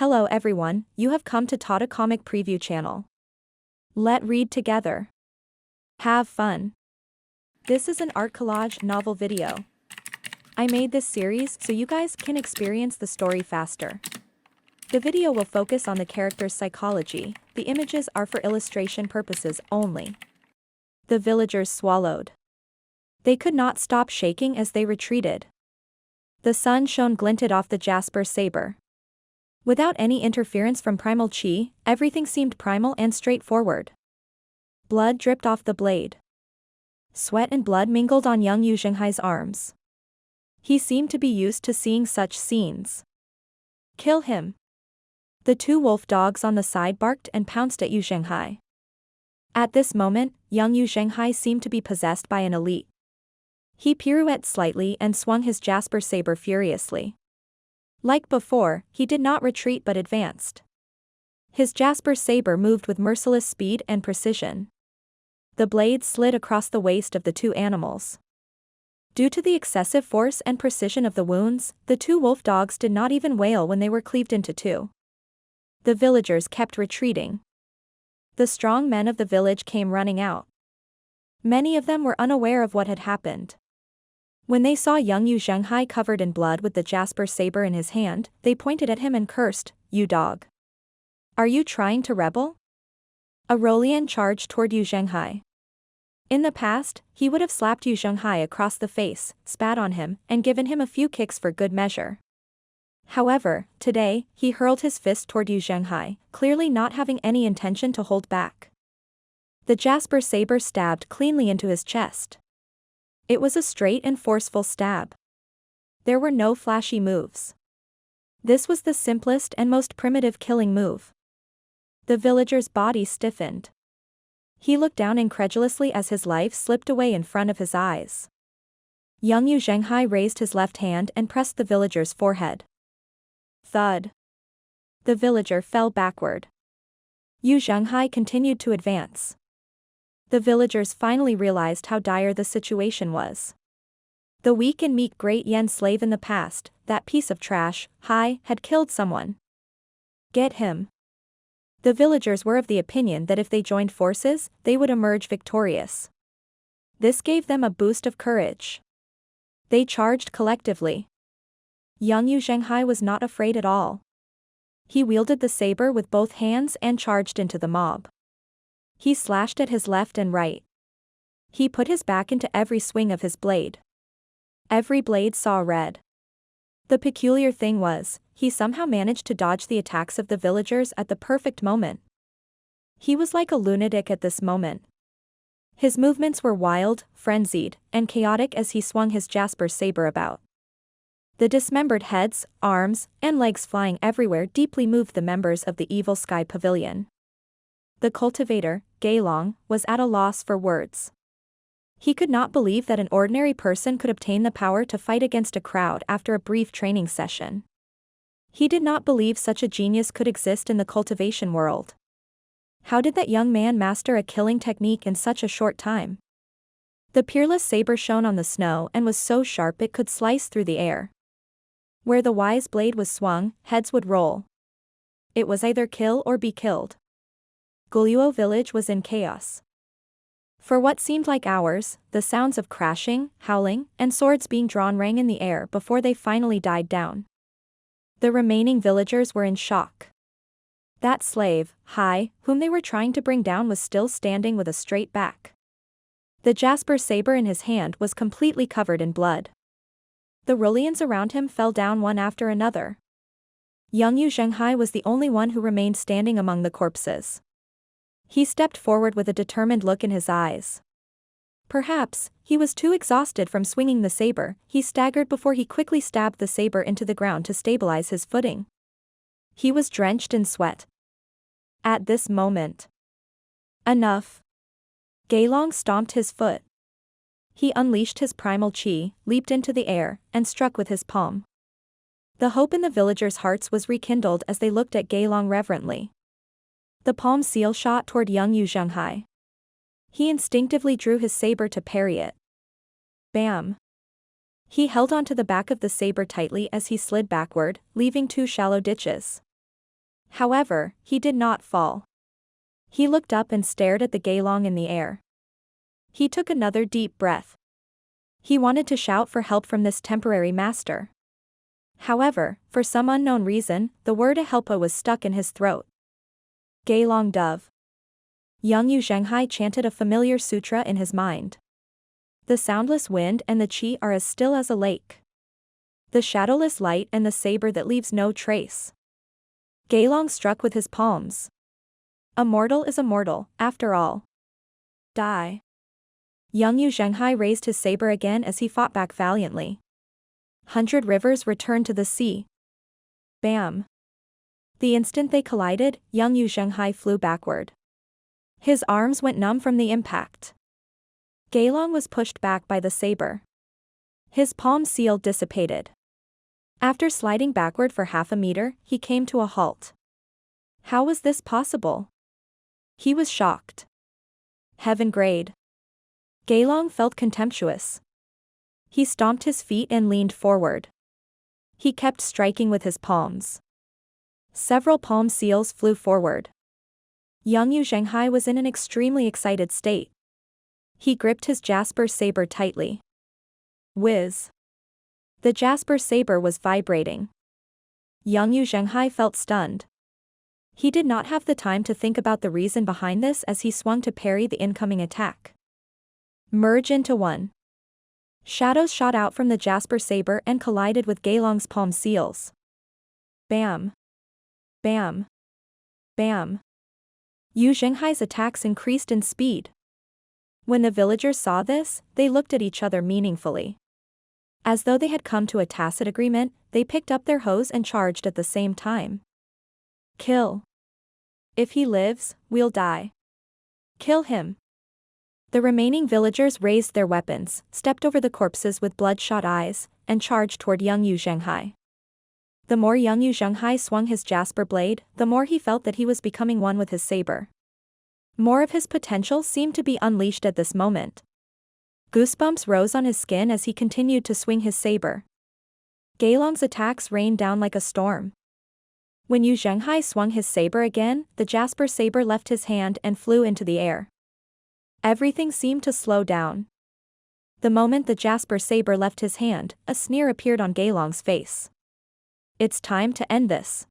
Hello everyone, you have come to Tata Comic Preview channel. Let read together. Have fun. This is an art collage novel video. I made this series so you guys can experience the story faster. The video will focus on the character's psychology, the images are for illustration purposes only. The villagers swallowed. They could not stop shaking as they retreated. The sun shone glinted off the jasper saber. Without any interference from primal chi, everything seemed primal and straightforward. Blood dripped off the blade. Sweat and blood mingled on young Zhenghai's arms. He seemed to be used to seeing such scenes. Kill him. The two wolf dogs on the side barked and pounced at Zhenghai. At this moment, young Zhenghai seemed to be possessed by an elite. He pirouetted slightly and swung his jasper saber furiously. Like before, he did not retreat but advanced. His jasper saber moved with merciless speed and precision. The blade slid across the waist of the two animals. Due to the excessive force and precision of the wounds, the two wolf dogs did not even wail when they were cleaved into two. The villagers kept retreating. The strong men of the village came running out. Many of them were unaware of what had happened. When they saw young Zhenghai covered in blood with the jasper saber in his hand, they pointed at him and cursed, "You dog! Are you trying to rebel?" Aurelian charged toward Zhenghai. In the past, he would have slapped Zhenghai across the face, spat on him, and given him a few kicks for good measure. However, today, he hurled his fist toward Zhenghai, clearly not having any intention to hold back. The jasper saber stabbed cleanly into his chest. It was a straight and forceful stab. There were no flashy moves. This was the simplest and most primitive killing move. The villager's body stiffened. He looked down incredulously as his life slipped away in front of his eyes. Young Zhenghai raised his left hand and pressed the villager's forehead. Thud. The villager fell backward. Zhenghai continued to advance. The villagers finally realized how dire the situation was. The weak and meek great Yen slave in the past, that piece of trash, had killed someone. Get him. The villagers were of the opinion that if they joined forces, they would emerge victorious. This gave them a boost of courage. They charged collectively. Young Zhenghai was not afraid at all. He wielded the saber with both hands and charged into the mob. He slashed at his left and right. He put his back into every swing of his blade. Every blade saw red. The peculiar thing was, he somehow managed to dodge the attacks of the villagers at the perfect moment. He was like a lunatic at this moment. His movements were wild, frenzied, and chaotic as he swung his jasper saber about. The dismembered heads, arms, and legs flying everywhere deeply moved the members of the Evil Sky Pavilion. The cultivator, Gailong, was at a loss for words. He could not believe that an ordinary person could obtain the power to fight against a crowd after a brief training session. He did not believe such a genius could exist in the cultivation world. How did that young man master a killing technique in such a short time? The peerless saber shone on the snow and was so sharp it could slice through the air. Where the wise blade was swung, heads would roll. It was either kill or be killed. Guluo village was in chaos. For what seemed like hours, the sounds of crashing, howling, and swords being drawn rang in the air before they finally died down. The remaining villagers were in shock. That slave, whom they were trying to bring down was still standing with a straight back. The jasper saber in his hand was completely covered in blood. The Rolians around him fell down one after another. Young Zhenghai was the only one who remained standing among the corpses. He stepped forward with a determined look in his eyes. Perhaps, he was too exhausted from swinging the saber, he staggered before he quickly stabbed the saber into the ground to stabilize his footing. He was drenched in sweat. At this moment. Enough. Gailong stomped his foot. He unleashed his primal chi, leaped into the air, and struck with his palm. The hope in the villagers' hearts was rekindled as they looked at Gailong reverently. The palm seal shot toward young Zhenghai. He instinctively drew his saber to parry it. Bam! He held onto the back of the saber tightly as he slid backward, leaving two shallow ditches. However, he did not fall. He looked up and stared at the Gaelong in the air. He took another deep breath. He wanted to shout for help from this temporary master. However, for some unknown reason, the word Ahelpa was stuck in his throat. Gaelong dove. Zhenghai chanted a familiar sutra in his mind. The soundless wind and the chi are as still as a lake. The shadowless light and the saber that leaves no trace. Gaelong struck with his palms. A mortal is a mortal, after all. Die. Zhenghai raised his saber again as he fought back valiantly. 100 rivers returned to the sea. Bam. The instant they collided, Zhenghai flew backward. His arms went numb from the impact. Gaelong was pushed back by the saber. His palm seal dissipated. After sliding backward for half a meter, he came to a halt. How was this possible? He was shocked. Heaven grade. Gaelong felt contemptuous. He stomped his feet and leaned forward. He kept striking with his palms. Several palm seals flew forward. Zhenghai was in an extremely excited state. He gripped his jasper saber tightly. Whiz. The jasper saber was vibrating. Zhenghai felt stunned. He did not have the time to think about the reason behind this as he swung to parry the incoming attack. Merge into one. Shadows shot out from the jasper saber and collided with Gaelong's palm seals. Bam. Bam. Bam. Zhenghai's attacks increased in speed. When the villagers saw this, they looked at each other meaningfully. As though they had come to a tacit agreement, they picked up their hoes and charged at the same time. Kill. If he lives, we'll die. Kill him. The remaining villagers raised their weapons, stepped over the corpses with bloodshot eyes, and charged toward Zhenghai. The more Zhenghai swung his jasper blade, the more he felt that he was becoming one with his saber. More of his potential seemed to be unleashed at this moment. Goosebumps rose on his skin as he continued to swing his saber. Gaelong's attacks rained down like a storm. When Zhenghai swung his saber again, the jasper saber left his hand and flew into the air. Everything seemed to slow down. The moment the jasper saber left his hand, a sneer appeared on Gaelong's face. It's time to end this.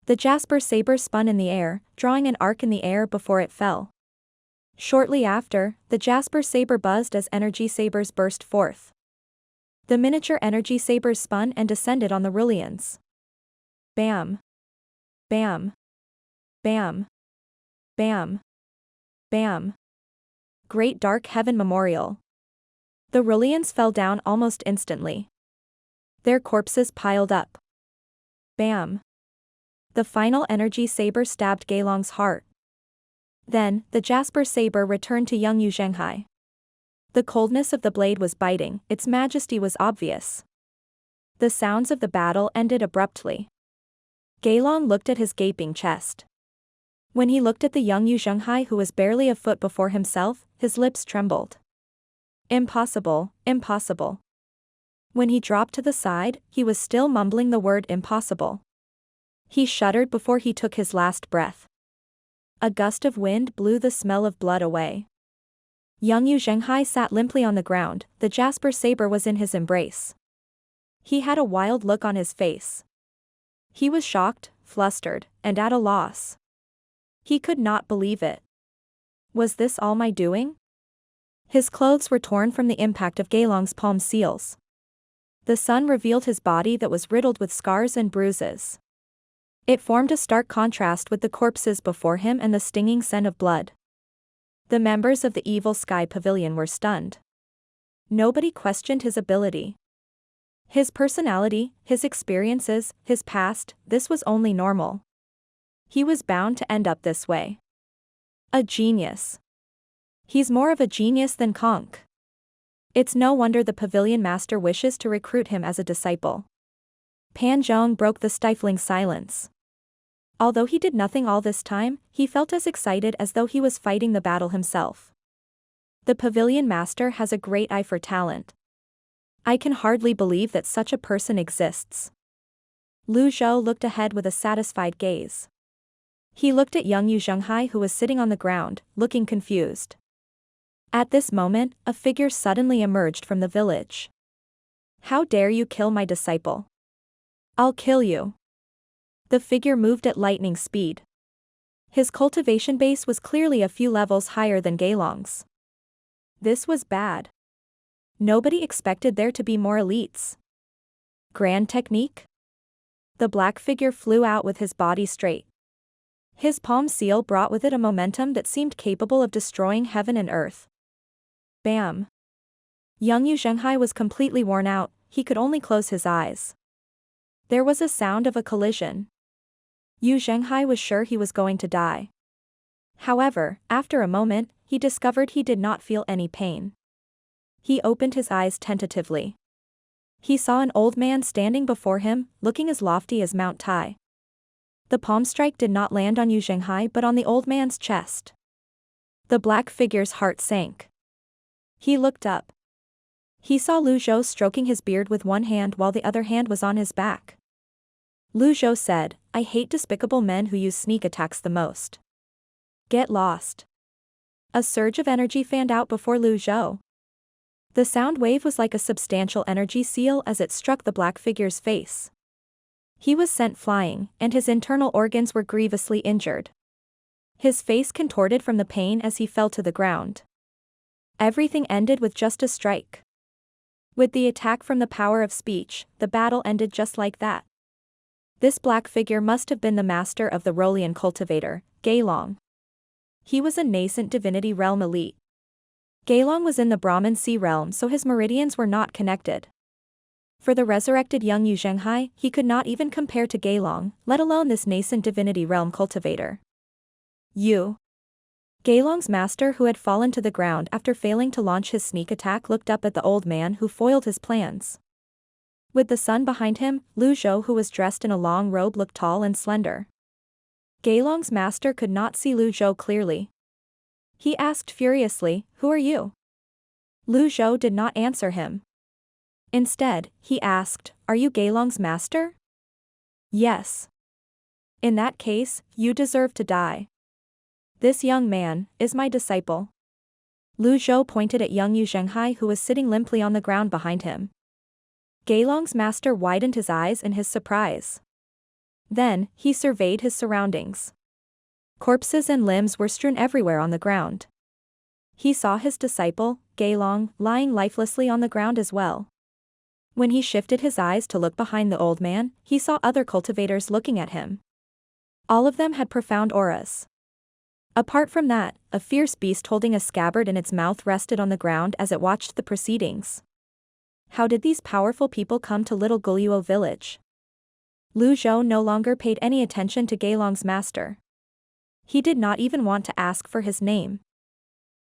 The jasper saber spun in the air, drawing an arc in the air before it fell. Shortly after, the jasper saber buzzed as energy sabers burst forth. The miniature energy sabers spun and descended on the Rullians. Bam. Bam. Bam. Bam. Bam. Great Dark Heaven Memorial. The Rullians fell down almost instantly. Their corpses piled up. Bam. The final energy saber stabbed Gaelong's heart. Then, the jasper saber returned to Zhenghai. The coldness of the blade was biting, its majesty was obvious. The sounds of the battle ended abruptly. Gaelong looked at his gaping chest. When he looked at the Zhenghai who was barely a foot before himself, his lips trembled. Impossible, impossible. When he dropped to the side, he was still mumbling the word impossible. He shuddered before he took his last breath. A gust of wind blew the smell of blood away. Zhenghai sat limply on the ground, the jasper saber was in his embrace. He had a wild look on his face. He was shocked, flustered, and at a loss. He could not believe it. Was this all my doing? His clothes were torn from the impact of Gaelong's palm seals. The sun revealed his body that was riddled with scars and bruises. It formed a stark contrast with the corpses before him and the stinging scent of blood. The members of the Evil Sky Pavilion were stunned. Nobody questioned his ability. His personality, his experiences, his past, this was only normal. He was bound to end up this way. A genius. He's more of a genius than Conk. It's no wonder the pavilion master wishes to recruit him as a disciple. Pan Zhong broke the stifling silence. Although he did nothing all this time, he felt as excited as though he was fighting the battle himself. The pavilion master has a great eye for talent. I can hardly believe that such a person exists. Lu Zhou looked ahead with a satisfied gaze. He looked at young Zhenghai who was sitting on the ground, looking confused. At this moment, a figure suddenly emerged from the village. How dare you kill my disciple? I'll kill you. The figure moved at lightning speed. His cultivation base was clearly a few levels higher than Gailong's. This was bad. Nobody expected there to be more elites. Grand technique? The black figure flew out with his body straight. His palm seal brought with it a momentum that seemed capable of destroying heaven and earth. Bam! Young Zhenghai was completely worn out, he could only close his eyes. There was a sound of a collision. Zhenghai was sure he was going to die. However, after a moment, he discovered he did not feel any pain. He opened his eyes tentatively. He saw an old man standing before him, looking as lofty as Mount Tai. The palm strike did not land on Zhenghai but on the old man's chest. The black figure's heart sank. He looked up. He saw Lu Zhou stroking his beard with one hand while the other hand was on his back. Lu Zhou said, I hate despicable men who use sneak attacks the most. Get lost. A surge of energy fanned out before Lu Zhou. The sound wave was like a substantial energy seal as it struck the black figure's face. He was sent flying, and his internal organs were grievously injured. His face contorted from the pain as he fell to the ground. Everything ended with just a strike. With the attack from the power of speech, the battle ended just like that. This black figure must have been the master of the Rolian cultivator, Gailong. He was a nascent divinity realm elite. Gailong was in the Brahman Sea realm so his meridians were not connected. For the resurrected young Zhenghai, he could not even compare to Gailong, let alone this nascent divinity realm cultivator. Gailong's master who had fallen to the ground after failing to launch his sneak attack looked up at the old man who foiled his plans. With the sun behind him, Lu Zhou who was dressed in a long robe looked tall and slender. Gailong's master could not see Lu Zhou clearly. He asked furiously, Who are you? Lu Zhou did not answer him. Instead, he asked, Are you Gailong's master? Yes. In that case, you deserve to die. This young man is my disciple. Lu Zhou pointed at young Zhenghai who was sitting limply on the ground behind him. Gailong's master widened his eyes in his surprise. Then, he surveyed his surroundings. Corpses and limbs were strewn everywhere on the ground. He saw his disciple, Gailong, lying lifelessly on the ground as well. When he shifted his eyes to look behind the old man, he saw other cultivators looking at him. All of them had profound auras. Apart from that, a fierce beast holding a scabbard in its mouth rested on the ground as it watched the proceedings. How did these powerful people come to Little Guluo village? Lu Zhou no longer paid any attention to Gailong's master. He did not even want to ask for his name.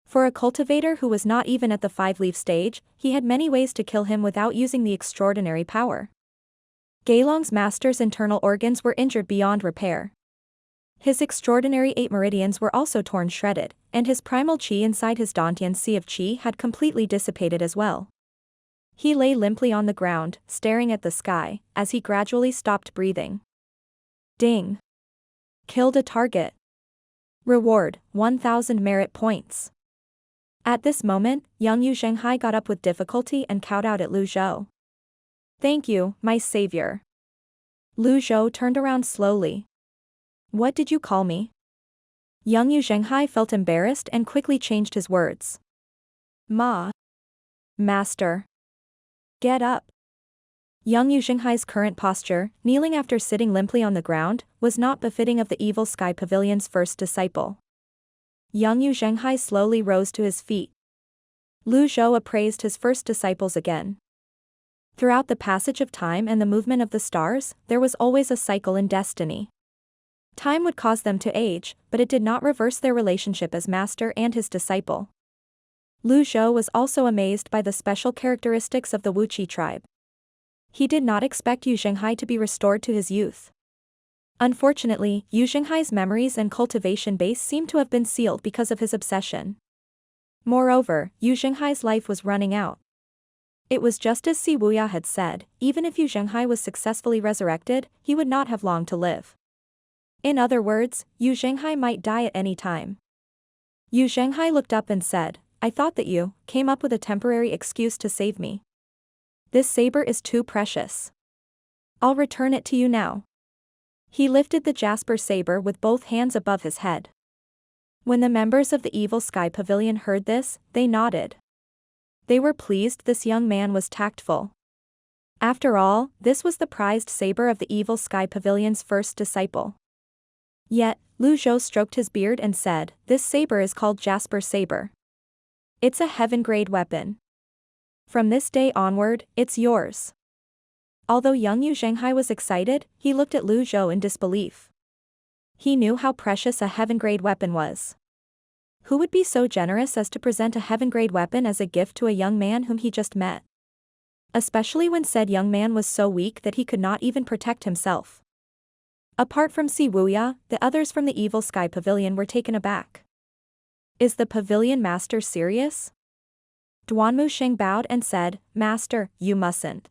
For a cultivator who was not even at the 5-leaf stage, he had many ways to kill him without using the extraordinary power. Gailong's master's internal organs were injured beyond repair. His extraordinary 8 meridians were also torn shredded, and his primal qi inside his Dantian sea of qi had completely dissipated as well. He lay limply on the ground, staring at the sky, as he gradually stopped breathing. Ding! Killed a target. Reward, 1,000 merit points. At this moment, young Zhenghai got up with difficulty and kowed out at Lu Zhou. Thank you, my savior. Lu Zhou turned around slowly. What did you call me? Young Zhenghai felt embarrassed and quickly changed his words. Master. Get up. Young Zhenghai's current posture, kneeling after sitting limply on the ground, was not befitting of the Evil Sky Pavilion's first disciple. Young Zhenghai slowly rose to his feet. Lu Zhou appraised his first disciples again. Throughout the passage of time and the movement of the stars, there was always a cycle in destiny. Time would cause them to age, but it did not reverse their relationship as master and his disciple. Lu Zhou was also amazed by the special characteristics of the Wuqi tribe. He did not expect Zhenghai to be restored to his youth. Unfortunately, Zhenghai's memories and cultivation base seemed to have been sealed because of his obsession. Moreover, Zhenghai's life was running out. It was just as Si Wuya had said, even if Zhenghai was successfully resurrected, he would not have long to live. In other words, Zhenghai might die at any time. Zhenghai looked up and said, I thought that you came up with a temporary excuse to save me. This saber is too precious. I'll return it to you now. He lifted the jasper saber with both hands above his head. When the members of the Evil Sky Pavilion heard this, they nodded. They were pleased this young man was tactful. After all, this was the prized saber of the Evil Sky Pavilion's first disciple. Yet, Zhou stroked his beard and said, this saber is called Jasper Saber. It's a heaven-grade weapon. From this day onward, it's yours. Although young Zhenghai was excited, he looked at Zhou in disbelief. He knew how precious a heaven-grade weapon was. Who would be so generous as to present a heaven-grade weapon as a gift to a young man whom he just met? Especially when said young man was so weak that he could not even protect himself. Apart from Si Wuya, the others from the Evil Sky Pavilion were taken aback. Is the pavilion master serious? Duanmu Sheng bowed and said, Master, you mustn't.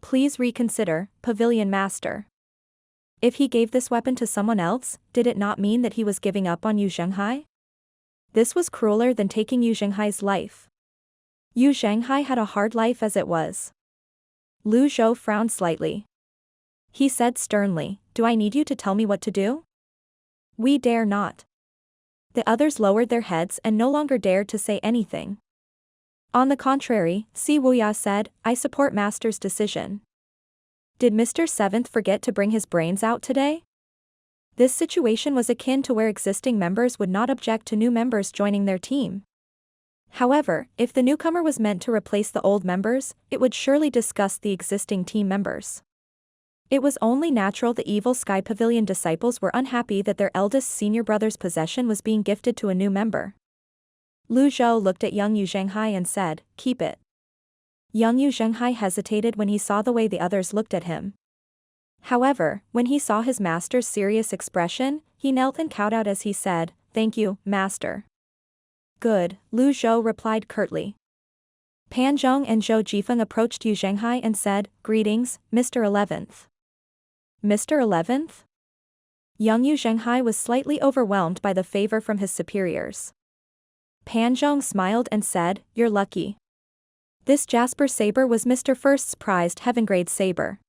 Please reconsider, pavilion master. If he gave this weapon to someone else, did it not mean that he was giving up on Zhenghai? This was crueler than taking Zhenghai's life. Zhenghai had a hard life as it was. Zhou frowned slightly. He said sternly, do I need you to tell me what to do? We dare not. The others lowered their heads and no longer dared to say anything. On the contrary, Si Wuya said, I support Master's decision. Did Mr. Seventh forget to bring his brains out today? This situation was akin to where existing members would not object to new members joining their team. However, if the newcomer was meant to replace the old members, it would surely discuss the existing team members. It was only natural the Evil Sky Pavilion disciples were unhappy that their eldest senior brother's possession was being gifted to a new member. Zhou looked at young Zhenghai and said, keep it. Young Zhenghai hesitated when he saw the way the others looked at him. However, when he saw his master's serious expression, he knelt and kowtowed as he said, thank you, master. Good, Zhou replied curtly. Pan Zhong and Zhou Jifeng approached Zhenghai and said, greetings, Mr. 11th. Mr. 11th? Young Zhenghai was slightly overwhelmed by the favor from his superiors. Pan Zhong smiled and said, you're lucky. This Jasper saber was Mr. First's prized heaven-grade saber.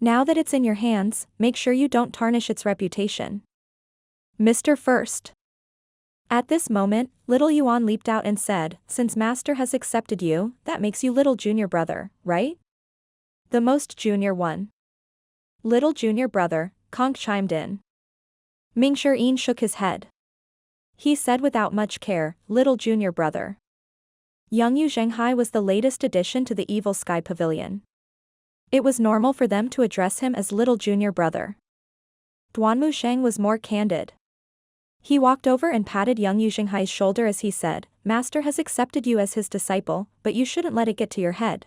Now that it's in your hands, make sure you don't tarnish its reputation. Mr. First. At this moment, little Yuan leaped out and said, since Master has accepted you, that makes you little junior brother, right? The most junior one. Little junior brother, Conk chimed in. Ming Shirin shook his head. He said without much care, little junior brother. Young Zhenghai was the latest addition to the Evil Sky Pavilion. It was normal for them to address him as little junior brother. Duanmu Sheng was more candid. He walked over and patted young Zhenghai's shoulder as he said, Master has accepted you as his disciple, but you shouldn't let it get to your head.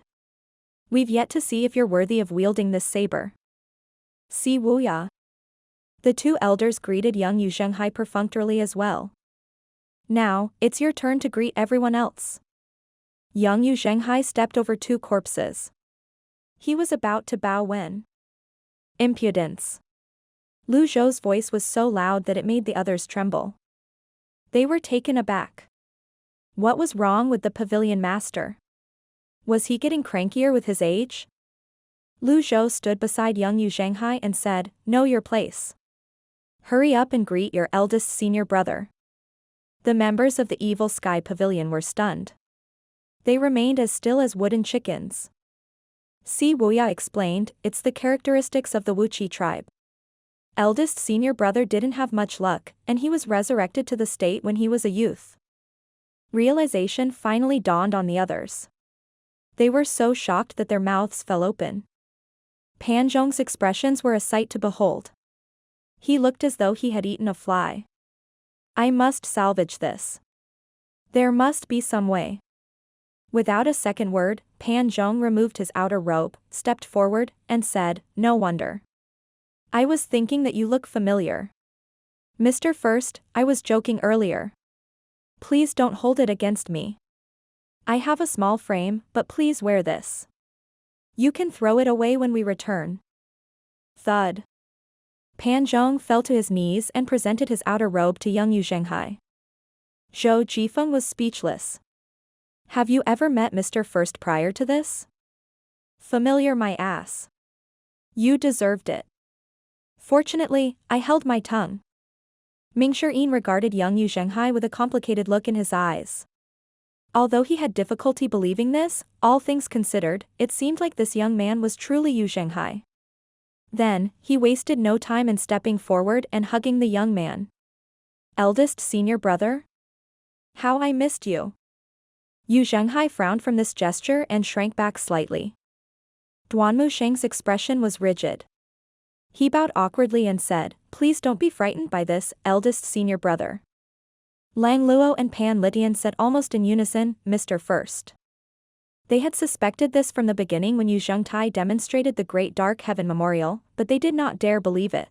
We've yet to see if you're worthy of wielding this saber. Si Wuya. The two elders greeted young Zhenghai perfunctorily as well. Now, it's your turn to greet everyone else. Young Zhenghai stepped over two corpses. He was about to bow when. Impudence. Zhou's voice was so loud that it made the others tremble. They were taken aback. What was wrong with the pavilion master? Was he getting crankier with his age? Zhou stood beside young Zhenghai and said, know your place. Hurry up and greet your eldest senior brother. The members of the Evil Sky Pavilion were stunned. They remained as still as wooden chickens. Si Wuya explained, it's the characteristics of the Wuqi tribe. Eldest senior brother didn't have much luck, and he was resurrected to the state when he was a youth. Realization finally dawned on the others. They were so shocked that their mouths fell open. Pan Zhong's expressions were a sight to behold. He looked as though he had eaten a fly. I must salvage this. There must be some way. Without a second word, Pan Zhong removed his outer robe, stepped forward, and said, no wonder. I was thinking that you look familiar. Mr. First, I was joking earlier. Please don't hold it against me. I have a small frame, but please wear this. You can throw it away when we return. Thud. Pan Zhong fell to his knees and presented his outer robe to young Zhenghai. Zhou Jifeng was speechless. Have you ever met Mr. First prior to this? Familiar my ass. You deserved it. Fortunately, I held my tongue. Mingshi regarded young Zhenghai with a complicated look in his eyes. Although he had difficulty believing this, all things considered, it seemed like this young man was truly Zhenghai. Then, he wasted no time in stepping forward and hugging the young man. Eldest senior brother? How I missed you. Zhenghai frowned from this gesture and shrank back slightly. Duanmu Sheng's expression was rigid. He bowed awkwardly and said, please don't be frightened by this, eldest senior brother. Lang Luo and Pan Litian said almost in unison, Mr. First. They had suspected this from the beginning when Zhengtai demonstrated the Great Dark Heaven Memorial, but they did not dare believe it.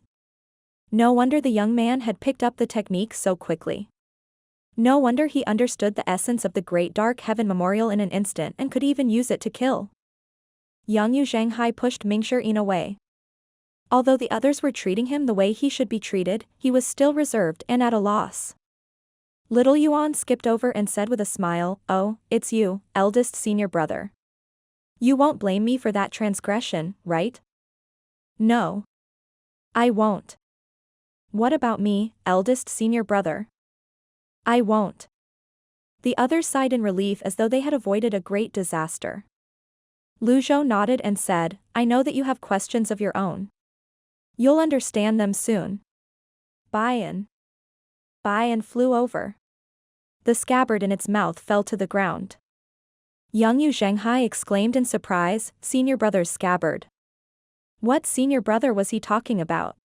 No wonder the young man had picked up the technique so quickly. No wonder he understood the essence of the Great Dark Heaven Memorial in an instant and could even use it to kill. Young Zhenghai pushed Mingshi away. Although the others were treating him the way he should be treated, he was still reserved and at a loss. Little Yuan skipped over and said with a smile, oh, it's you, eldest senior brother. You won't blame me for that transgression, right? No. I won't. What about me, eldest senior brother? I won't. The others sighed in relief as though they had avoided a great disaster. Lu Zhou nodded and said, I know that you have questions of your own. You'll understand them soon. Bian flew over. The scabbard in its mouth fell to the ground. Young Zhenghai exclaimed in surprise, senior brother's scabbard. What senior brother was he talking about?